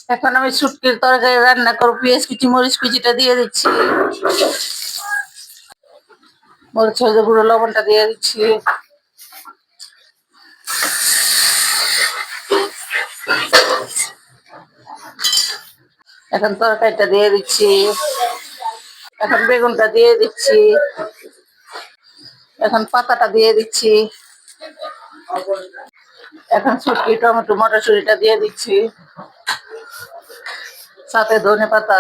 এখন আমি শুটকির তরকারি রান্না করব। পেঁয়াজ কুচি, মরিচ কুচিটা দিয়ে দিচ্ছি, মরিচ হলুদ গুঁড়ো, লবণটা দিয়ে দিচ্ছি। এখন তরকারিটা দিয়ে দিচ্ছি, এখন বেগুনটা দিয়ে দিচ্ছি, এখন পাতাটা দিয়ে দিচ্ছি, এখন শুটকি, টমেটো, মটরশুঁটিটা দিয়ে দিচ্ছি, সাথে ধনে পাতা।